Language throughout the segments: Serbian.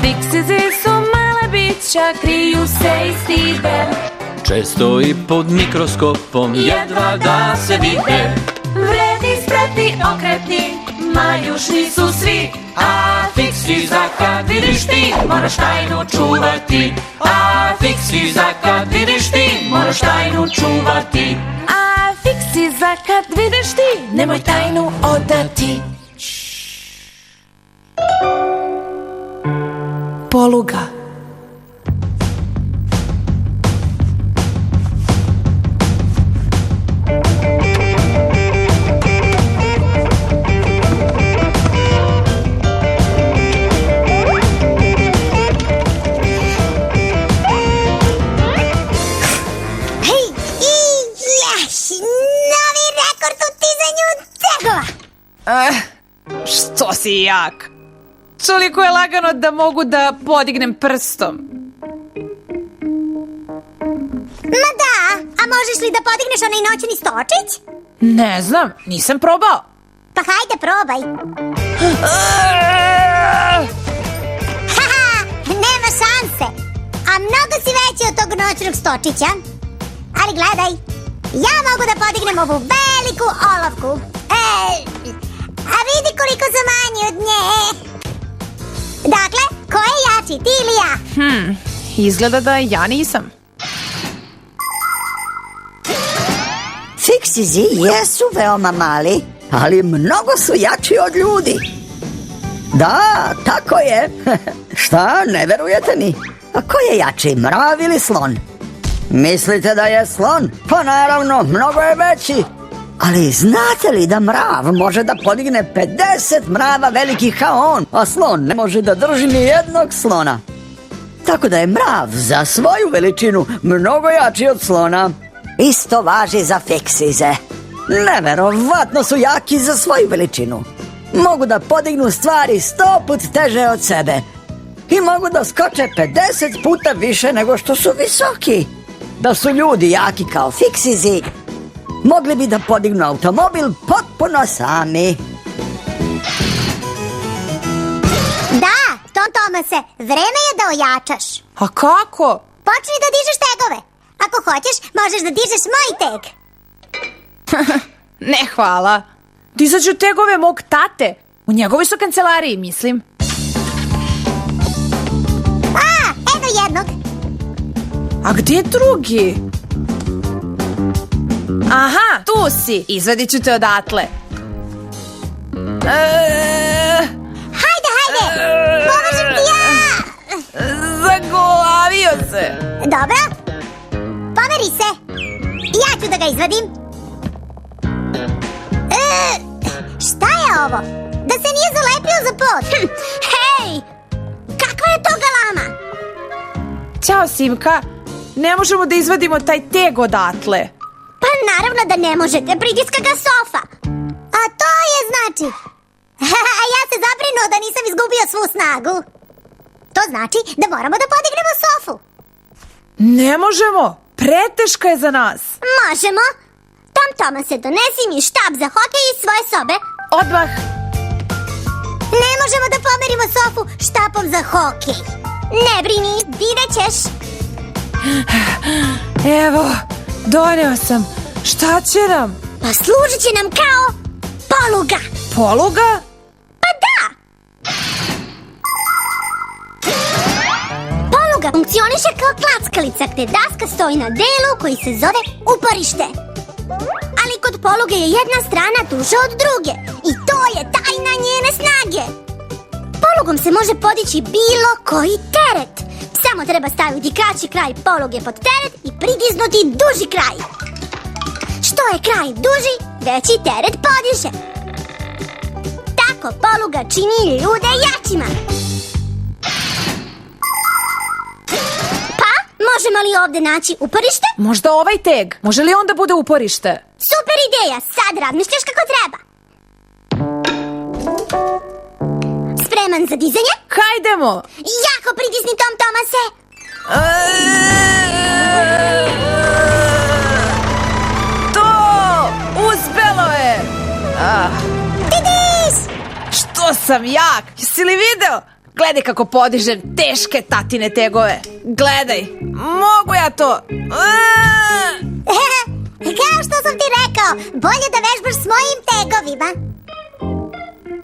Fiksizi su male bića, kriju se i stide. Često i pod mikroskopom jedva da se vide. Vredni, spretni, okretni, maljušni su svi. A fiksiza kad vidiš ti, moraš tajnu čuvati. A fiksiza kad vidiš ti, moraš tajnu čuvati. A fiksiza kad vidiš ti, nemoj tajnu odati. Poluga. Što si jak? Toliko je lagano da mogu da podignem prstom. Ma da, a možeš li da podigneš onaj noćni stočić? Ne znam, nisam probao. Pa hajde, probaj. Haha, nema šanse. A mnogo si veći od tog noćnog stočića. Ali gledaj, ja mogu da podignem ovu veliku olovku. A vidi koliko sam manji od nje. Dakle, ko je jači, ti ili ja? Izgleda da ja nisam. Fiksizi jesu veoma mali, ali mnogo su jači od ljudi. Da, tako je. Šta, ne verujete mi? A ko je jači, mrav ili slon? Mislite da je slon? Pa naravno, mnogo je veći. Ali znate li da mrav može da podigne 50 mrava velikih kao on, a slon ne može da drži ni jednog slona? Tako da je mrav za svoju veličinu mnogo jači od slona. Isto važi za fiksize. Neverovatno su jaki za svoju veličinu. Mogu da podignu stvari 100 put teže od sebe. I mogu da skoče 50 puta više nego što su visoki. Da su ljudi jaki kao fiksizi, mogli bi da podignu automobil potpuno sami. Da, Tom Tomase, vreme je da ojačaš. A kako? Počni da dižeš tegove. Ako hoćeš, možeš da dižeš moj teg. Ne, hvala. Dizaću tegove mog tate. U njegovoj su kancelariji, mislim. Eno jednog. A gdje je drugi? Aha, tu si. Izvadit ću te odatle. Hajde, pomažem ti ja. Zaglavio se. Dobro, pomeri se. Ja ću da ga izvadim. Šta je ovo? Da se nije zalepio za pod. Hej, kakva je to galama? Ćao, Simka. Ne možemo da izvadimo taj teg odatle. Pa naravno da ne možete, pritiska ga sofa. A to je znači. Ja se zabrinuo da nisam izgubio svu snagu. To znači da moramo da podignemo sofu. Ne možemo. Preteška je za nas. Možemo. Tom Tomase, donesi mi štab za hokej iz svoje sobe. Odmah. Ne možemo da pomerimo sofu štapom za hokej. Ne brini, vidjet ćeš. Evo, doneo sam. Šta će nam? Pa služit će nam kao poluga. Poluga? Pa da! Poluga funkcioniše kao klackalica gde daska stoji na delu koji se zove uporište. Ali kod poluge je jedna strana duža od druge i to je tajna njene snage. Polugom se može podići bilo koji teret. Samo treba staviti kraći kraj poluge pod teret i pritisnuti duži kraj. Što je kraj duži, veći teret podiže. Tako poluga čini ljude jačima. Pa, možemo li ovde naći uporište? Možda ovaj teg. Može li onda bude uporište? Super ideja, sad razmišljaš kako treba. Spreman za dizanje? Hajdemo! Jako pritisni, Tom Tomase. To! Uspelo je! Didi! sam jak! Jesi li video? Gledaj kako podižem teške tatine tegove. Gledaj, mogu ja to. Kao što sam ti rekao, bolje da vežbaš s mojim tegovima.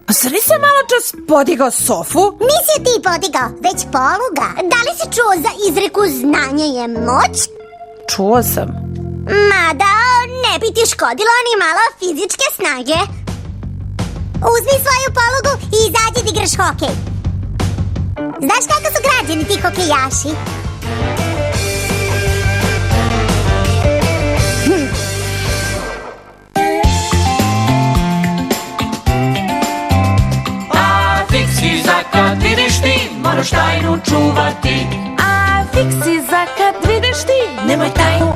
A zar nisam malo čas podigao sofu? Nisi je ti podigao, već poluga. Da li si čuo za izreku znanje je moć? Čuo sam. Mada ne bi ti škodilo ni malo fizičke snage. Uzmi svoju polugu i izađi da igraš hokej. Znaš kako su građeni ti hokejaši? A Fiksi, za kad vidiš ti, moraš tajnu čuvati. A Fiksi, za kad vidiš ti, nemoj tajnu